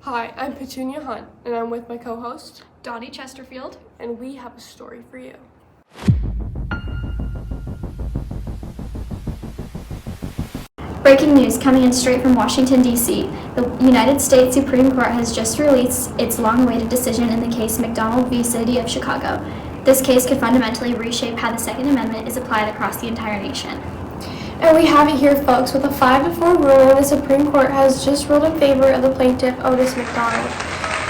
Hi, I'm Petunia Hunt, and I'm with my co-host, Dottie Chesterfield. and we have a story for you. Breaking news coming in straight from Washington, D.C. The United States Supreme Court has just released its long-awaited decision in the case McDonald v. City of Chicago. This case could fundamentally reshape how the Second Amendment is applied across the entire nation. And we have it here, folks, with a 5-4 ruling. The Supreme Court has just ruled in favor of the plaintiff, Otis McDonald.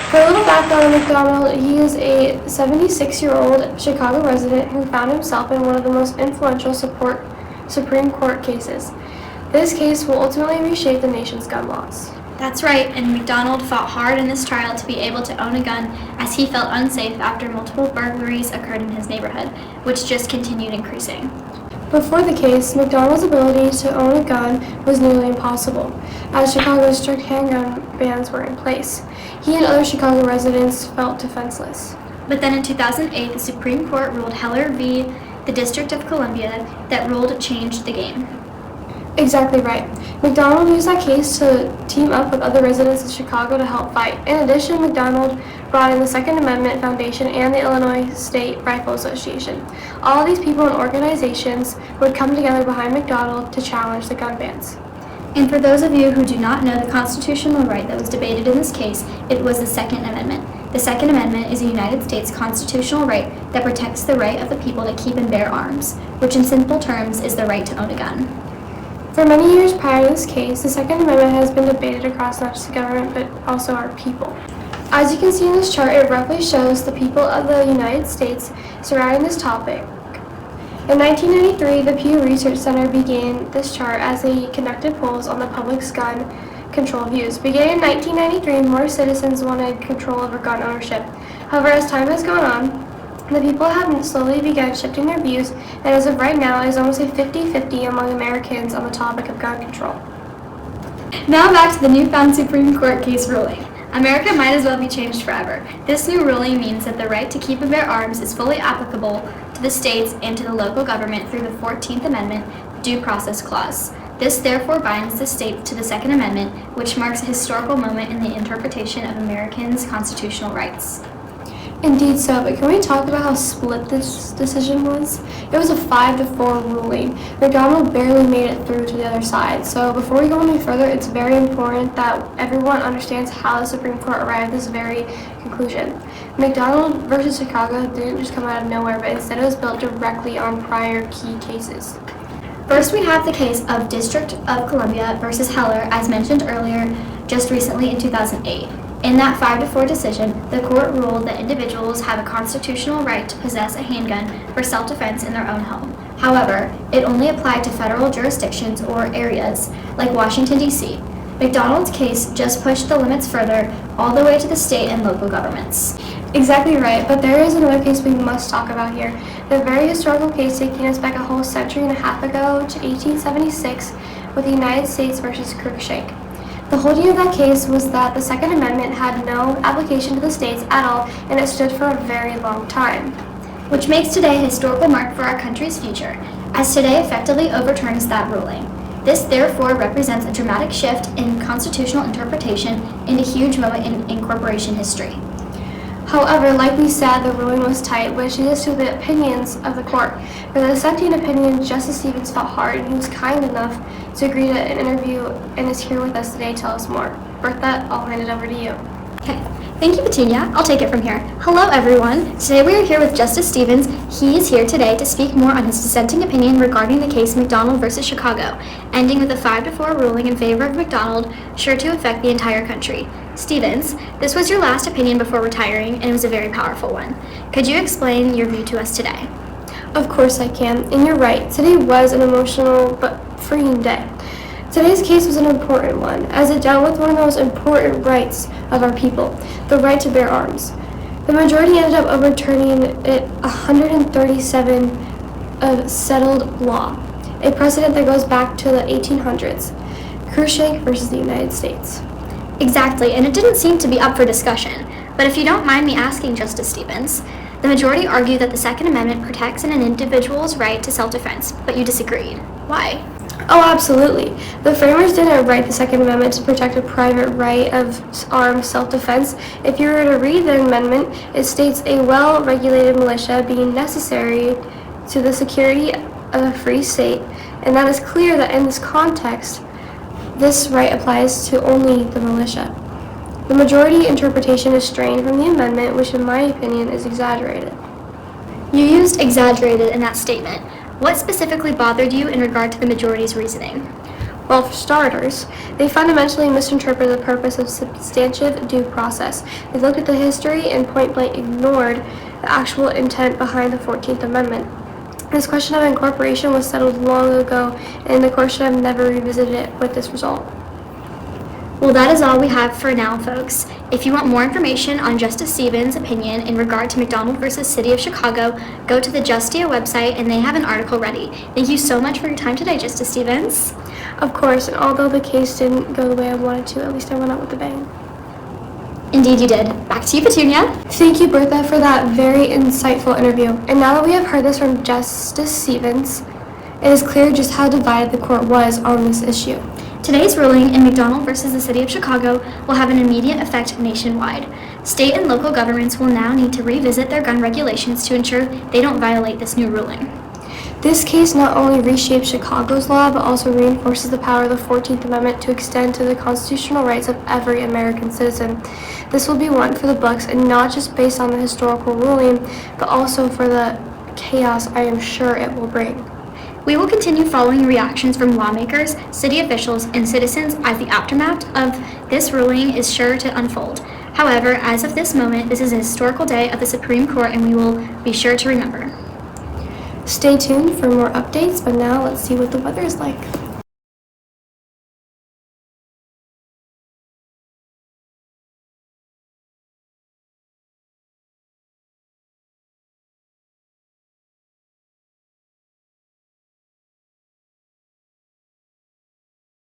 For a little background on McDonald, he is a 76-year-old Chicago resident who found himself in one of the most influential Supreme Court cases. This case will ultimately reshape the nation's gun laws. That's right, and McDonald fought hard in this trial to be able to own a gun as he felt unsafe after multiple burglaries occurred in his neighborhood, which just continued increasing. Before the case, McDonald's ability to own a gun was nearly impossible, as Chicago's strict handgun bans were in place. He and other Chicago residents felt defenseless. But then in 2008, the Supreme Court ruled Heller v. the District of Columbia that ruled changed the game. Exactly right. McDonald used that case to team up with other residents of Chicago to help fight. In addition, McDonald brought in the Second Amendment Foundation and the Illinois State Rifle Association. All of these people and organizations would come together behind McDonald to challenge the gun bans. And for those of you who do not know the constitutional right that was debated in this case, it was the Second Amendment. The Second Amendment is a United States constitutional right that protects the right of the people to keep and bear arms, which in simple terms is the right to own a gun. For many years prior to this case, the Second Amendment has been debated across not just the government, but also our people. As you can see in this chart, it roughly shows the people of the United States surrounding this topic. In 1993, the Pew Research Center began this chart as they conducted polls on the public's gun control views. Beginning in 1993, more citizens wanted control over gun ownership. However, as time has gone on, the people have slowly begun shifting their views, and as of right now, it is almost a 50-50 among Americans on the topic of gun control. Now back to the newfound Supreme Court case ruling. America might as well be changed forever. This new ruling means that the right to keep and bear arms is fully applicable to the states and to the local government through the 14th Amendment Due Process Clause. This therefore binds the states to the Second Amendment, which marks a historical moment in the interpretation of Americans' constitutional rights. Indeed so, but can we talk about how split this decision was? It was a 5-4 ruling. McDonald barely made it through to the other side. So before we go any further, it's very important that everyone understands how the Supreme Court arrived at this very conclusion. McDonald versus Chicago didn't just come out of nowhere, but instead it was built directly on prior key cases. First, we have the case of District of Columbia versus Heller, as mentioned earlier, just recently in 2008. In that 5-4 decision, the court ruled that individuals have a constitutional right to possess a handgun for self-defense in their own home. However, it only applied to federal jurisdictions or areas like Washington, D.C. McDonald's case just pushed the limits further, all the way to the state and local governments. Exactly right, but there is another case we must talk about here. The very historical case taking us back a whole century and a half ago to 1876 with the United States versus Cruikshank. The holding of that case was that the Second Amendment had no application to the states at all, and it stood for a very long time. Which makes today a historical mark for our country's future, as today effectively overturns that ruling. This therefore represents a dramatic shift in constitutional interpretation and a huge moment in incorporation history. However, like we said, the ruling was tight, which leads to the opinions of the court. For the dissenting opinion, Justice Stevens fought hard, and he was kind enough to agree to an interview and is here with us today to tell us more. Bertha, I'll hand it over to you. Okay, thank you, Petunia. I'll take it from here. Hello, everyone. Today we are here with Justice Stevens. He is here today to speak more on his dissenting opinion regarding the case McDonald versus Chicago, ending with a 5-4 ruling in favor of McDonald, sure to affect the entire country. Stevens, this was your last opinion before retiring, and it was a very powerful one. Could you explain your view to us today? Of course I can, and you're right. Today was an emotional but freeing day. Today's case was an important one, as it dealt with one of the most important rights of our people, the right to bear arms. The majority ended up overturning it 137 of settled law, a precedent that goes back to the 1800s. Cruikshank versus the United States. Exactly, and it didn't seem to be up for discussion. But if you don't mind me asking, Justice Stevens, the majority argued that the Second Amendment protects an individual's right to self-defense, but you disagreed. Why? Oh, absolutely. The framers didn't write the Second Amendment to protect a private right of armed self-defense. If you were to read the amendment, it states a well-regulated militia being necessary to the security of a free state, and that is clear that in this context, this right applies to only the militia. The majority interpretation is strained from the amendment, which in my opinion is exaggerated. You used exaggerated in that statement. What specifically bothered you in regard to the majority's reasoning? Well, for starters, they fundamentally misinterpreted the purpose of substantive due process. They looked at the history and point-blank ignored the actual intent behind the 14th Amendment. This question of incorporation was settled long ago, and the court should have never revisited it with this result. Well, that is all we have for now, folks. If you want more information on Justice Stevens' opinion in regard to McDonald versus City of Chicago, go to the Justia website and they have an article ready. Thank you so much for your time today, Justice Stevens. Of course, and although the case didn't go the way I wanted to, at least I went out with a bang. Indeed you did. Back to you, Petunia. Thank you, Bertha, for that very insightful interview. And now that we have heard this from Justice Stevens, it is clear just how divided the court was on this issue. Today's ruling in McDonald versus the City of Chicago will have an immediate effect nationwide. State and local governments will now need to revisit their gun regulations to ensure they don't violate this new ruling. This case not only reshapes Chicago's law, but also reinforces the power of the 14th Amendment to extend to the constitutional rights of every American citizen. This will be one for the books, and not just based on the historical ruling, but also for the chaos I am sure it will bring. We will continue following reactions from lawmakers, city officials, and citizens as the aftermath of this ruling is sure to unfold. However, as of this moment, this is a historical day of the Supreme Court, and we will be sure to remember. Stay tuned for more updates, but now let's see what the weather is like.